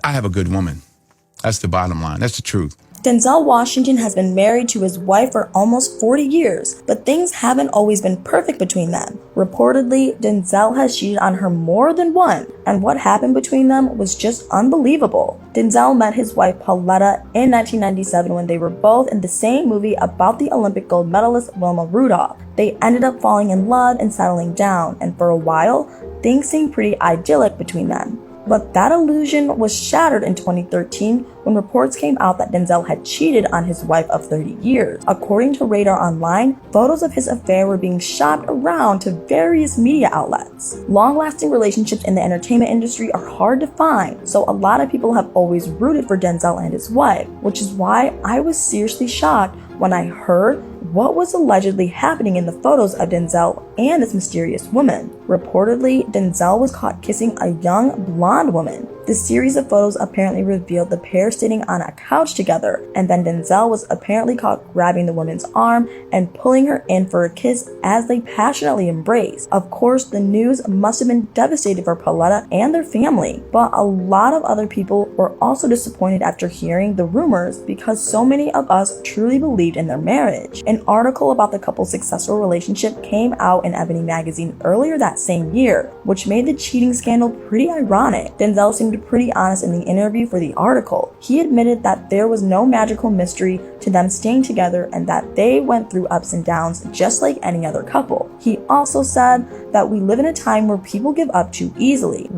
I have a good woman. That's the bottom line. That's the truth. Denzel Washington has been married to his wife for almost 40 years, but things haven't always been perfect between them. Reportedly, Denzel has cheated on her more than once, and what happened between them was just unbelievable. Denzel met his wife Pauletta in 1997 when they were both in the same movie about the Olympic gold medalist Wilma Rudolph. They ended up falling in love and settling down, and for a while, things seemed pretty idyllic between them. But that illusion was shattered in 2013 when reports came out that Denzel had cheated on his wife of 30 years. According to Radar Online, photos of his affair were being shopped around to various media outlets. Long-lasting relationships in the entertainment industry are hard to find, so a lot of people have always rooted for Denzel and his wife, which is why I was seriously shocked when I heard what was allegedly happening in the photos of Denzel and this mysterious woman. Reportedly, Denzel was caught kissing a young blonde woman. The series of photos apparently revealed the pair sitting on a couch together, and then Denzel was apparently caught grabbing the woman's arm and pulling her in for a kiss as they passionately embraced. Of course, the news must have been devastating for Pauletta and their family, but a lot of other people were also disappointed after hearing the rumors because so many of us truly believed in their marriage. An article about the couple's successful relationship came out in Ebony magazine earlier that same year, which made the cheating scandal pretty ironic. Denzel seemed pretty honest in the interview for the article. He admitted that there was no magical mystery to them staying together and that they went through ups and downs just like any other couple. He also said that we live in a time where people give up too easily.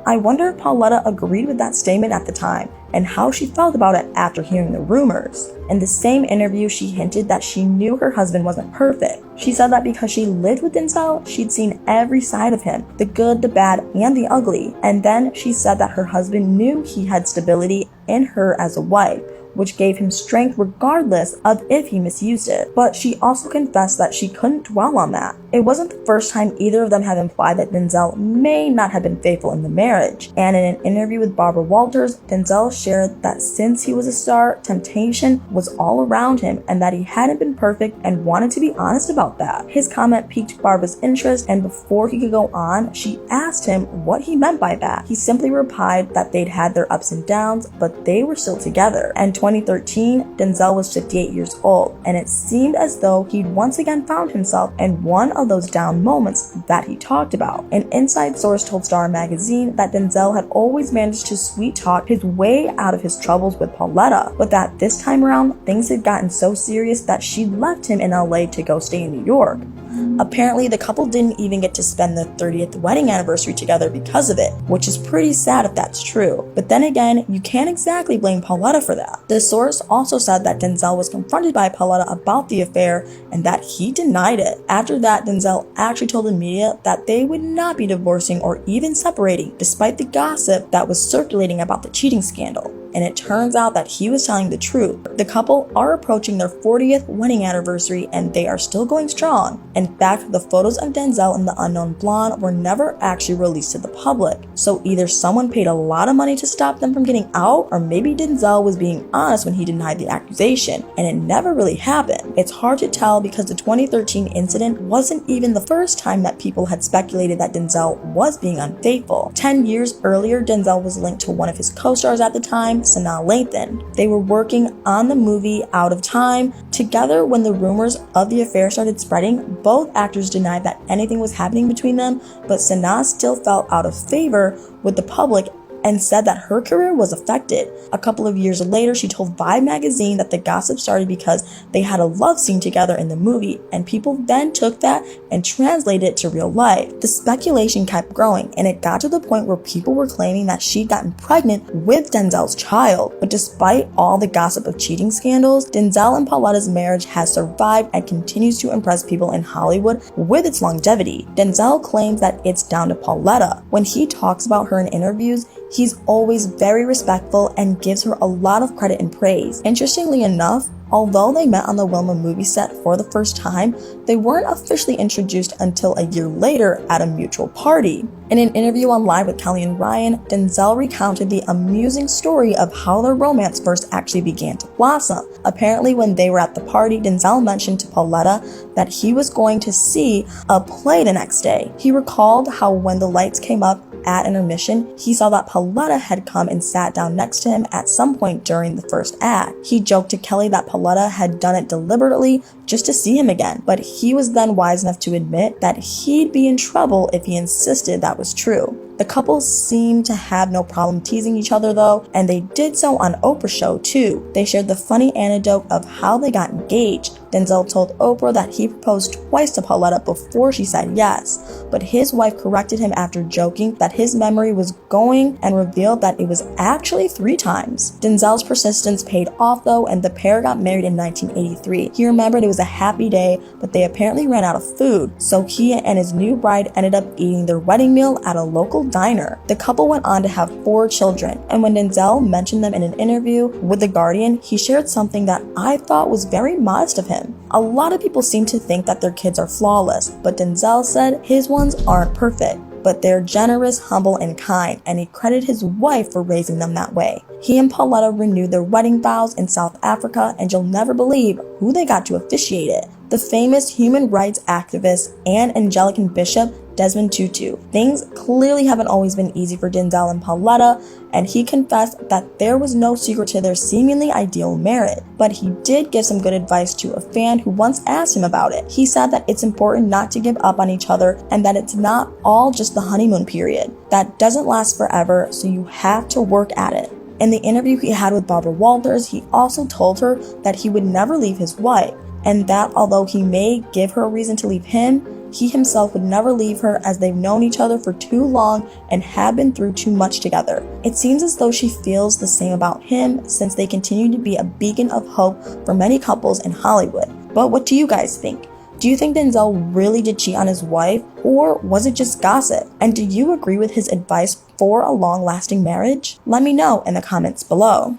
I wonder if Pauletta agreed with that statement at the time and how she felt about it after hearing the rumors. In the same interview, she hinted that she knew her husband wasn't perfect. She said that because she lived with Denzel, she'd seen every side of him, the good, the bad, and the ugly. And then she said that her husband knew he had stability in her as a wife, which gave him strength regardless of if he misused it. But she also confessed that she couldn't dwell on that. It wasn't the first time either of them have implied that Denzel may not have been faithful in the marriage. And in an interview with Barbara Walters, Denzel shared that since he was a star, temptation was all around him and that he hadn't been perfect and wanted to be honest about that. His comment piqued Barbara's interest, and before he could go on, she asked him what he meant by that. He simply replied that they'd had their ups and downs, but they were still together. And 2013, Denzel was 58 years old, and it seemed as though he'd once again found himself in one of those down moments that he talked about. An inside source told Star magazine that Denzel had always managed to sweet talk his way out of his troubles with Pauletta, but that this time around, things had gotten so serious that she left him in LA to go stay in New York. Apparently, the couple didn't even get to spend their 30th wedding anniversary together because of it, which is pretty sad if that's true. But then again, you can't exactly blame Pauletta for that. The source also said that Denzel was confronted by Pauletta about the affair and that he denied it. After that, Denzel actually told the media that they would not be divorcing or even separating, despite the gossip that was circulating about the cheating scandal. And it turns out that he was telling the truth. The couple are approaching their 40th wedding anniversary and they are still going strong. In fact, the photos of Denzel and the unknown blonde were never actually released to the public. So either someone paid a lot of money to stop them from getting out, or maybe Denzel was being honest when he denied the accusation, and it never really happened. It's hard to tell because the 2013 incident wasn't even the first time that people had speculated that Denzel was being unfaithful. 10 years earlier, Denzel was linked to one of his co-stars at the time, Sanaa Lathan. They were working on the movie Out of Time together when the rumors of the affair started spreading. Both actors denied that anything was happening between them, but Sanaa still felt out of favor with the public and said that her career was affected. A couple of years later, she told Vibe magazine that the gossip started because they had a love scene together in the movie, and people then took that and translated it to real life. The speculation kept growing, and it got to the point where people were claiming that she'd gotten pregnant with Denzel's child. But despite all the gossip of cheating scandals, Denzel and Pauletta's marriage has survived and continues to impress people in Hollywood with its longevity. Denzel claims that it's down to Pauletta. When he talks about her in interviews, he's always very respectful and gives her a lot of credit and praise. Interestingly enough, although they met on the Wilma movie set for the first time, they weren't officially introduced until a year later at a mutual party. In an interview on Live with Kelly and Ryan, Denzel recounted the amusing story of how their romance first actually began to blossom. Apparently, when they were at the party, Denzel mentioned to Pauletta that he was going to see a play the next day. He recalled how when the lights came up, at intermission, he saw that Pauletta had come and sat down next to him at some point during the first act. He joked to Kelly that Pauletta had done it deliberately just to see him again, but he was then wise enough to admit that he'd be in trouble if he insisted that was true. The couple seemed to have no problem teasing each other though, and they did so on Oprah's show too. They shared the funny anecdote of how they got engaged. Denzel told Oprah that he proposed twice to Pauletta before she said yes, but his wife corrected him after joking that his memory was going and revealed that it was actually 3 times. Denzel's persistence paid off though, and the pair got married in 1983. He remembered it was a happy day, but they apparently ran out of food, so he and his new bride ended up eating their wedding meal at a local diner. The couple went on to have 4 children, and when Denzel mentioned them in an interview with The Guardian, he shared something that I thought was very modest of him. A lot of people seem to think that their kids are flawless, but Denzel said his ones aren't perfect, but they're generous, humble, and kind, and he credited his wife for raising them that way. He and Pauletta renewed their wedding vows in South Africa, and you'll never believe who they got to officiate it. The famous human rights activist and Anglican bishop Desmond Tutu. Things clearly haven't always been easy for Denzel and Pauletta, and he confessed that there was no secret to their seemingly ideal marriage, but he did give some good advice to a fan who once asked him about it. He said that it's important not to give up on each other and that it's not all just the honeymoon period. That doesn't last forever, so you have to work at it. In the interview he had with Barbara Walters, he also told her that he would never leave his wife, and that although he may give her a reason to leave him, he himself would never leave her as they've known each other for too long and have been through too much together. It seems as though she feels the same about him since they continue to be a beacon of hope for many couples in Hollywood. But what do you guys think? Do you think Denzel really did cheat on his wife, or was it just gossip? And do you agree with his advice for a long-lasting marriage? Let me know in the comments below.